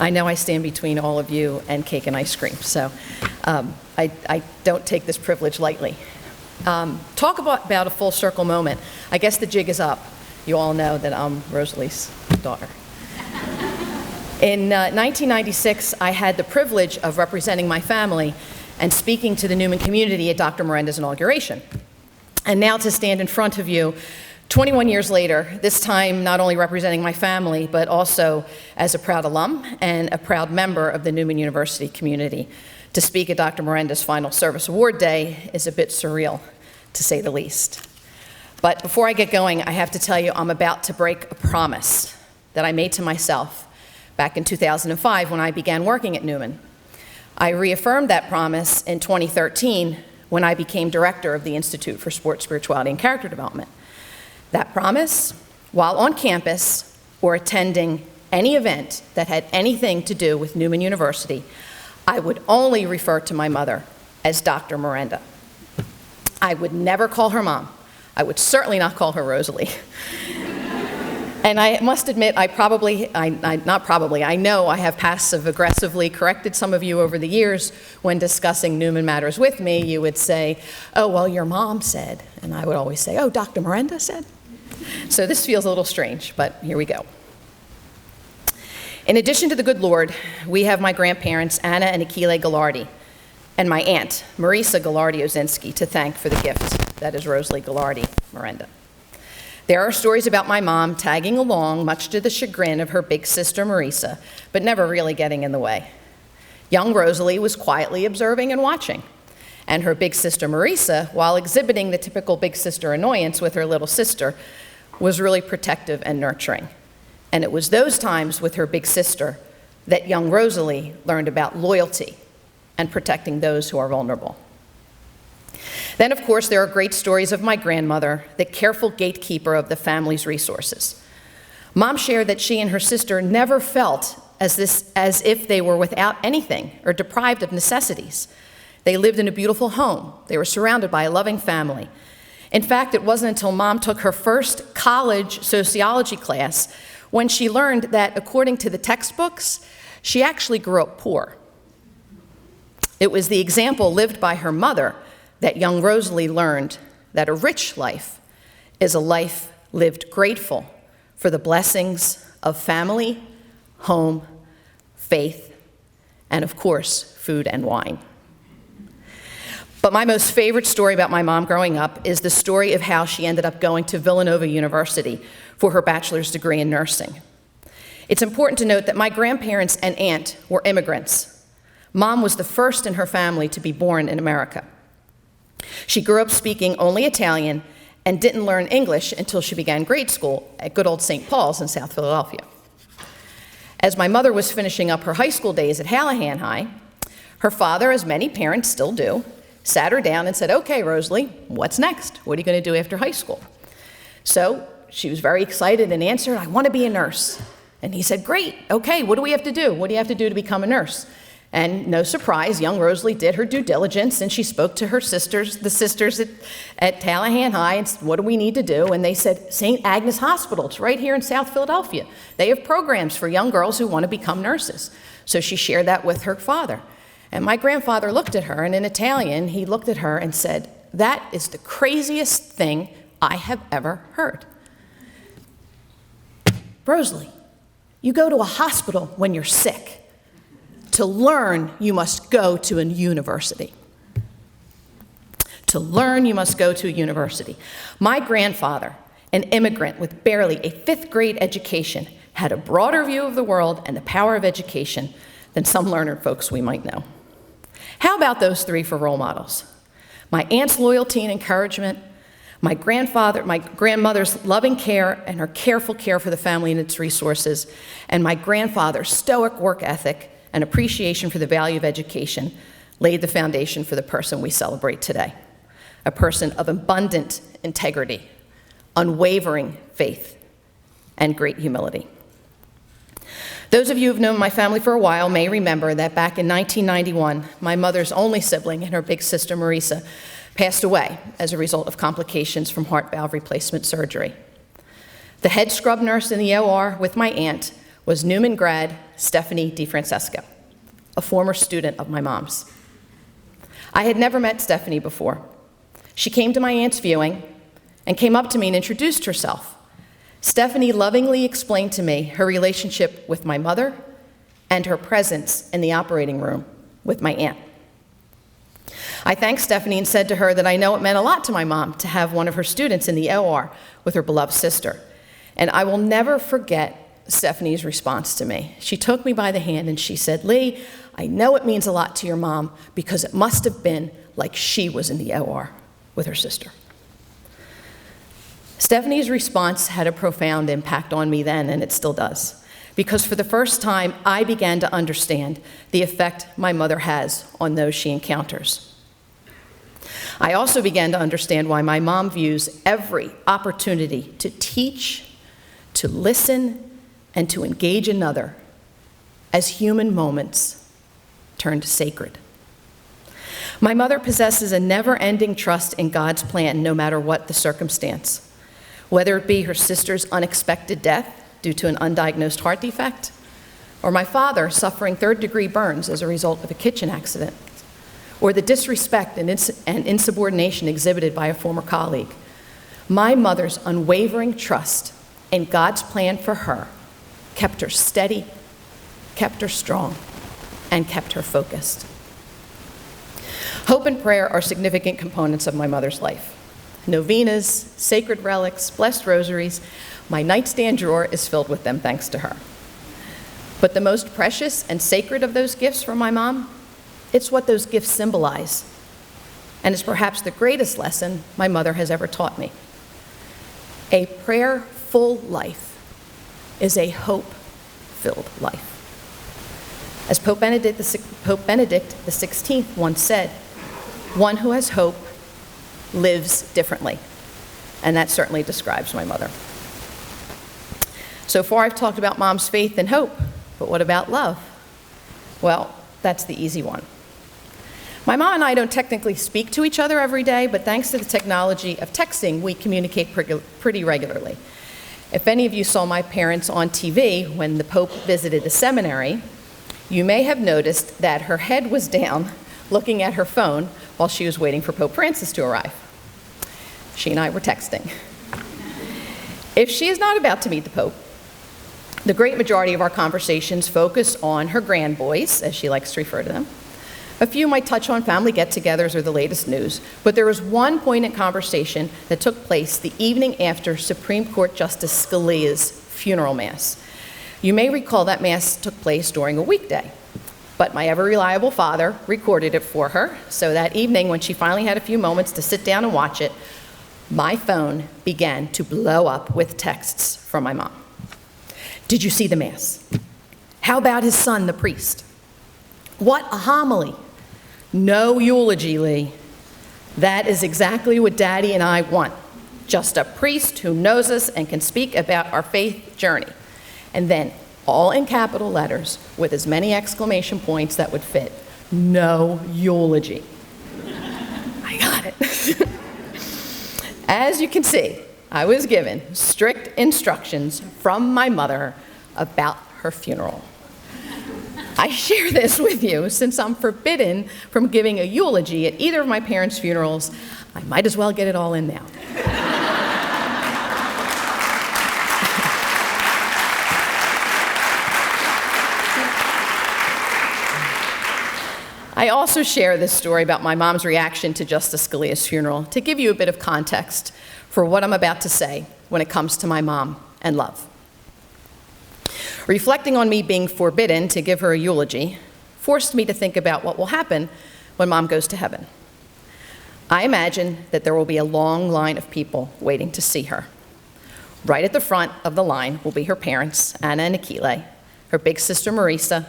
I know I stand between all of you and cake and ice cream, so I don't take this privilege lightly. Talk about a full circle moment. I guess the jig is up. You all know that I'm Rosalie's daughter. In 1996, I had the privilege of representing my family and speaking to the Neumann community at Dr. Mirenda's inauguration. And now to stand in front of you 21 years later, this time not only representing my family, but also as a proud alum and a proud member of the Neumann University community, to speak at Dr. Mirenda's final service award day is a bit surreal, to say the least. But before I get going, I have to tell you I'm about to break a promise that I made to myself back in 2005 when I began working at Neumann. I reaffirmed that promise in 2013 when I became director of the Institute for Sport, Spirituality, and Character Development. That promise, while on campus or attending any event that had anything to do with Neumann University, I would only refer to my mother as Dr. Mirenda. I would never call her mom. I would certainly not call her Rosalie. And I must admit, I know I have passive-aggressively corrected some of you over the years when discussing Neumann matters with me. You would say, oh, well, your mom said. And I would always say, oh, Dr. Mirenda said. So this feels a little strange, but here we go. In addition to the good Lord, we have my grandparents, Anna and Achille Gallardi, and my aunt, Marisa Gallardi-Ozinski, to thank for the gift that is Rosalie Gallardi Mirenda. There are stories about my mom tagging along, much to the chagrin of her big sister Marisa, but never really getting in the way. Young Rosalie was quietly observing and watching, and her big sister Marisa, while exhibiting the typical big sister annoyance with her little sister, was really protective and nurturing. And it was those times with her big sister that young Rosalie learned about loyalty and protecting those who are vulnerable. Then, of course, there are great stories of my grandmother, the careful gatekeeper of the family's resources. Mom shared that she and her sister never felt as if they were without anything or deprived of necessities. They lived in a beautiful home. They were surrounded by a loving family. In fact, it wasn't until Mom took her first college sociology class when she learned that, according to the textbooks, she actually grew up poor. It was the example lived by her mother that young Rosalie learned that a rich life is a life lived grateful for the blessings of family, home, faith, and of course, food and wine. But my most favorite story about my mom growing up is the story of how she ended up going to Villanova University for her bachelor's degree in nursing. It's important to note that my grandparents and aunt were immigrants. Mom was the first in her family to be born in America. She grew up speaking only Italian and didn't learn English until she began grade school at good old St. Paul's in South Philadelphia. As my mother was finishing up her high school days at Hallahan High, her father, as many parents still do, sat her down and said, okay, Rosalie, what's next? What are you going to do after high school? So she was very excited and answered, I want to be a nurse. And he said, great, okay, what do we have to do? What do you have to do to become a nurse? And no surprise, young Rosalie did her due diligence, and she spoke to her sisters, the sisters at Hallahan High, and said, what do we need to do? And they said, St. Agnes Hospital, it's right here in South Philadelphia. They have programs for young girls who want to become nurses. So she shared that with her father. And my grandfather looked at her, and in Italian, he looked at her and said, that is the craziest thing I have ever heard. Rosalie, you go to a hospital when you're sick. To learn, you must go to a university. To learn, you must go to a university. My grandfather, an immigrant with barely a 5th grade education, had a broader view of the world and the power of education than some learned folks we might know. How about those 3 for role models? My aunt's loyalty and encouragement, my grandmother's loving care and her careful care for the family and its resources, and my grandfather's stoic work ethic and appreciation for the value of education laid the foundation for the person we celebrate today, a person of abundant integrity, unwavering faith, and great humility. Those of you who've known my family for a while may remember that back in 1991, my mother's only sibling and her big sister Marisa passed away as a result of complications from heart valve replacement surgery. The head scrub nurse in the OR with my aunt was Neumann grad Stephanie DeFrancesco, a former student of my mom's. I had never met Stephanie before. She came to my aunt's viewing and came up to me and introduced herself. Stephanie lovingly explained to me her relationship with my mother and her presence in the operating room with my aunt. I thanked Stephanie and said to her that I know it meant a lot to my mom to have one of her students in the OR with her beloved sister. And I will never forget Stephanie's response to me. She took me by the hand and she said, "Lee, I know it means a lot to your mom because it must have been like she was in the OR with her sister." Stephanie's response had a profound impact on me then, and it still does, because for the first time, I began to understand the effect my mother has on those she encounters. I also began to understand why my mom views every opportunity to teach, to listen, and to engage another as human moments turned sacred. My mother possesses a never-ending trust in God's plan, no matter what the circumstance, whether it be her sister's unexpected death due to an undiagnosed heart defect, or my father suffering third-degree burns as a result of a kitchen accident, or the disrespect and insubordination exhibited by a former colleague. My mother's unwavering trust in God's plan for her kept her steady, kept her strong, and kept her focused. Hope and prayer are significant components of my mother's life. Novenas, sacred relics, blessed rosaries, my nightstand drawer is filled with them thanks to her. But the most precious and sacred of those gifts from my mom, it's what those gifts symbolize, and is perhaps the greatest lesson my mother has ever taught me. A prayerful life is a hope-filled life. As Pope Benedict XVI once said, one who has hope lives differently, and that certainly describes my mother. So far I've talked about Mom's faith and hope, but what about love? Well, that's the easy one. My mom and I don't technically speak to each other every day, but thanks to the technology of texting, we communicate pretty regularly. If any of you saw my parents on TV when the Pope visited the seminary, you may have noticed that her head was down looking at her phone while she was waiting for Pope Francis to arrive. She and I were texting. If she is not about to meet the Pope, the great majority of our conversations focus on her grandboys, as she likes to refer to them. A few might touch on family get-togethers or the latest news, but there was one poignant conversation that took place the evening after Supreme Court Justice Scalia's funeral mass. You may recall that mass took place during a weekday, but my ever-reliable father recorded it for her, so that evening when she finally had a few moments to sit down and watch it, my phone began to blow up with texts from my mom. Did you see the mass? How about his son, the priest? What a homily. No eulogy, Lee. That is exactly what Daddy and I want. Just a priest who knows us and can speak about our faith journey. And then, all in capital letters, with as many exclamation points that would fit, no eulogy. I got it. As you can see, I was given strict instructions from my mother about her funeral. I share this with you since I'm forbidden from giving a eulogy at either of my parents' funerals. I might as well get it all in now. I also share this story about my mom's reaction to Justice Scalia's funeral to give you a bit of context for what I'm about to say when it comes to my mom and love. Reflecting on me being forbidden to give her a eulogy forced me to think about what will happen when Mom goes to heaven. I imagine that there will be a long line of people waiting to see her. Right at the front of the line will be her parents, Anna and Aquile, her big sister Marisa,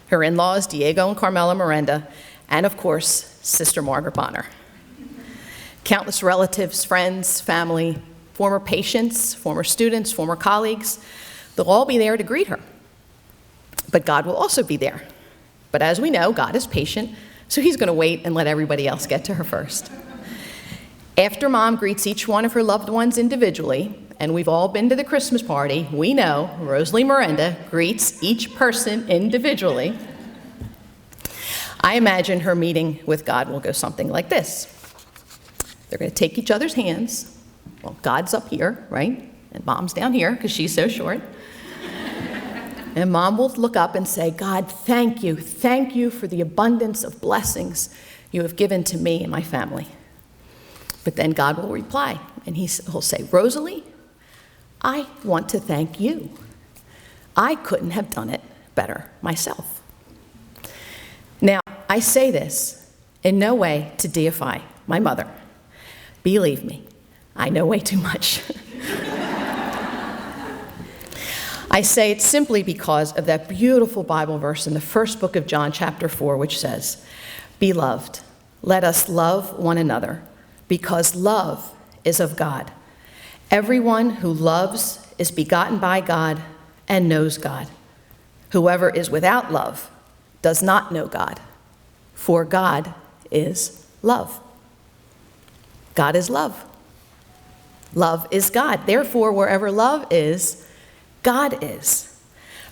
her in-laws Diego and Carmela Mirenda, and of course, Sister Margaret Bonner. Countless relatives, friends, family, former patients, former students, former colleagues, they'll all be there to greet her. But God will also be there. But as we know, God is patient, so he's going to wait and let everybody else get to her first. After Mom greets each one of her loved ones individually, and we've all been to the Christmas party, we know Rosalie Mirenda greets each person individually. I imagine her meeting with God will go something like this. They're going to take each other's hands. Well, God's up here, right? And Mom's down here because she's so short. And Mom will look up and say, God, thank you for the abundance of blessings you have given to me and my family. But then God will reply, and he'll say, Rosalie, I want to thank you. I couldn't have done it better myself. Now, I say this in no way to deify my mother. Believe me, I know way too much. I say it simply because of that beautiful Bible verse in the first book of John, chapter 4, which says, Beloved, let us love one another, because love is of God. Everyone who loves is begotten by God and knows God. Whoever is without love does not know God, for God is love. God is love. Love is God. Therefore, wherever love is, God is.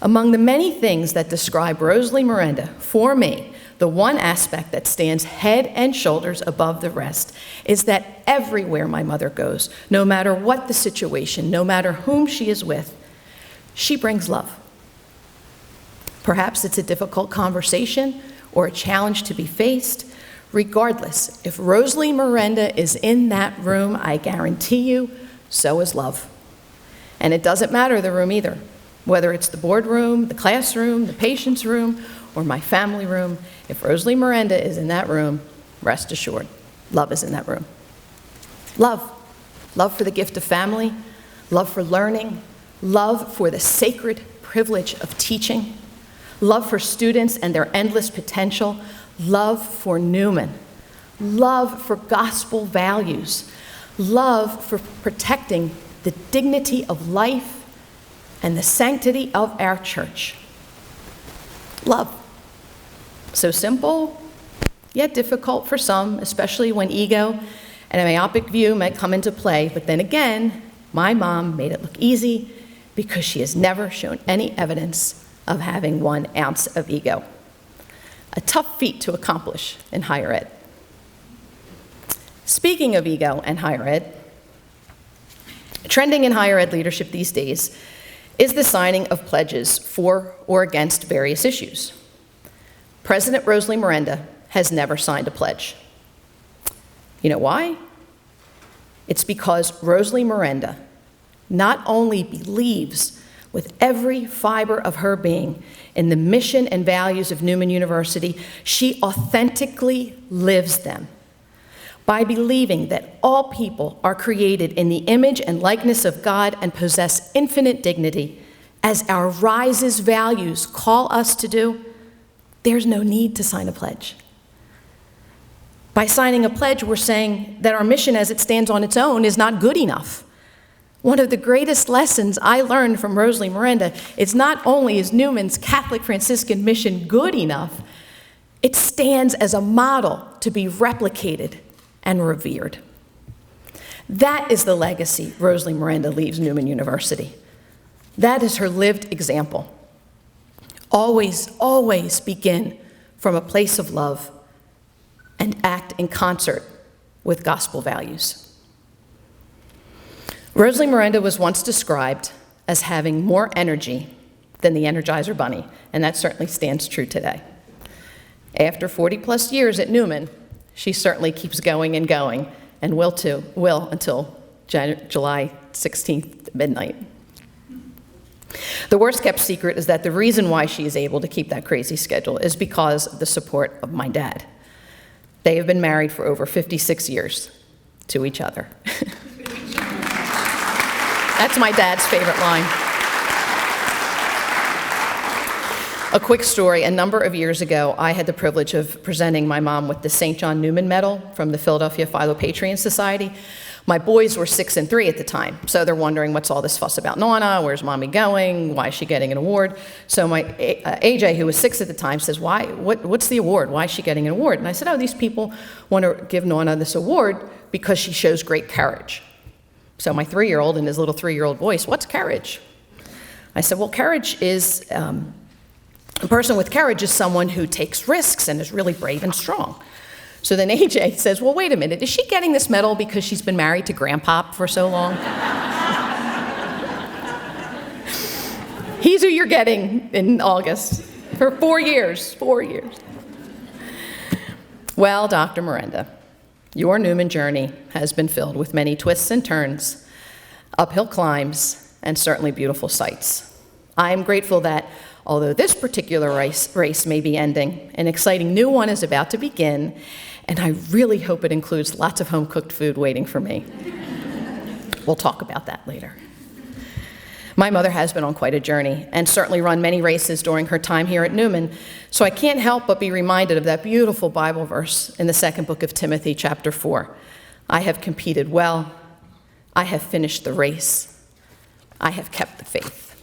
Among the many things that describe Rosalie Mirenda, for me, the one aspect that stands head and shoulders above the rest is that everywhere my mother goes, no matter what the situation, no matter whom she is with, she brings love. Perhaps it's a difficult conversation or a challenge to be faced. Regardless, if Rosalie Mirenda is in that room, I guarantee you, so is love. And it doesn't matter the room either, whether it's the boardroom, the classroom, the patient's room, or my family room. If Rosalie Mirenda is in that room, rest assured, love is in that room. Love. Love for the gift of family, love for learning, love for the sacred privilege of teaching, love for students and their endless potential, love for Neumann, love for gospel values, love for protecting the dignity of life and the sanctity of our church. Love. So simple, yet difficult for some, especially when ego and a myopic view might come into play. But then again, my mom made it look easy because she has never shown any evidence of having 1 ounce of ego. A tough feat to accomplish in higher ed. Speaking of ego and higher ed, trending in higher ed leadership these days is the signing of pledges for or against various issues. President Rosalie Mirenda has never signed a pledge. You know why? It's because Rosalie Mirenda not only believes with every fiber of her being in the mission and values of Neumann University, she authentically lives them. By believing that all people are created in the image and likeness of God and possess infinite dignity, as our Rise's values call us to do, there's no need to sign a pledge. By signing a pledge, we're saying that our mission as it stands on its own is not good enough. One of the greatest lessons I learned from Rosalie Mirenda is not only is Neumann's Catholic Franciscan mission good enough, it stands as a model to be replicated and revered. That is the legacy Rosalie Mirenda leaves Neumann University. That is her lived example. Always, always begin from a place of love and act in concert with gospel values. Rosalie Mirenda was once described as having more energy than the Energizer Bunny, and that certainly stands true today. After 40 plus years at Neumann, she certainly keeps going and going, and will until July 16th, midnight. The worst kept secret is that the reason why she is able to keep that crazy schedule is because of the support of my dad. They have been married for over 56 years to each other. That's my dad's favorite line. A quick story. A number of years ago, I had the privilege of presenting my mom with the St. John Neumann Medal from the Philadelphia Philopatrian Society. My boys were 6 and 3 at the time, so they're wondering what's all this fuss about Nonna, where's mommy going, why is she getting an award? So my AJ, who was 6 at the time, says, what's the award? Why is she getting an award? And I said, oh, these people want to give Nonna this award because she shows great courage. So my 3-year-old in his little 3-year-old voice, what's courage? I said, well, courage is, a person with courage is someone who takes risks and is really brave and strong. So then AJ says, well, wait a minute, is she getting this medal because she's been married to Grandpa for so long? He's who you're getting in August for 4 years, 4 years. Well, Dr. Mirenda, your Neumann journey has been filled with many twists and turns, uphill climbs, and certainly beautiful sights. I am grateful that although this particular race may be ending, an exciting new one is about to begin, and I really hope it includes lots of home-cooked food waiting for me. We'll talk about that later. My mother has been on quite a journey and certainly run many races during her time here at Neumann, so I can't help but be reminded of that beautiful Bible verse in the second book of Timothy, chapter 4. I have competed well, I have finished the race, I have kept the faith.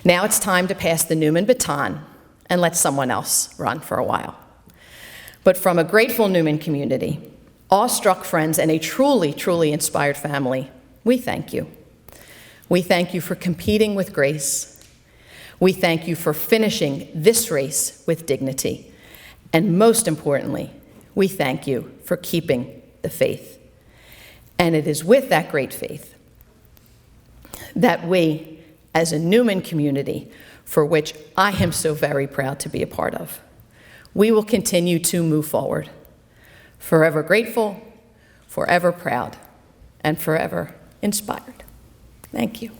Now it's time to pass the Neumann baton and let someone else run for a while. But from a grateful Neumann community, awestruck friends, and a truly, truly inspired family, we thank you. We thank you for competing with grace. We thank you for finishing this race with dignity. And most importantly, we thank you for keeping the faith. And it is with that great faith that we, as a Neumann community, for which I am so very proud to be a part of, we will continue to move forward, forever grateful, forever proud, and forever inspired. Thank you.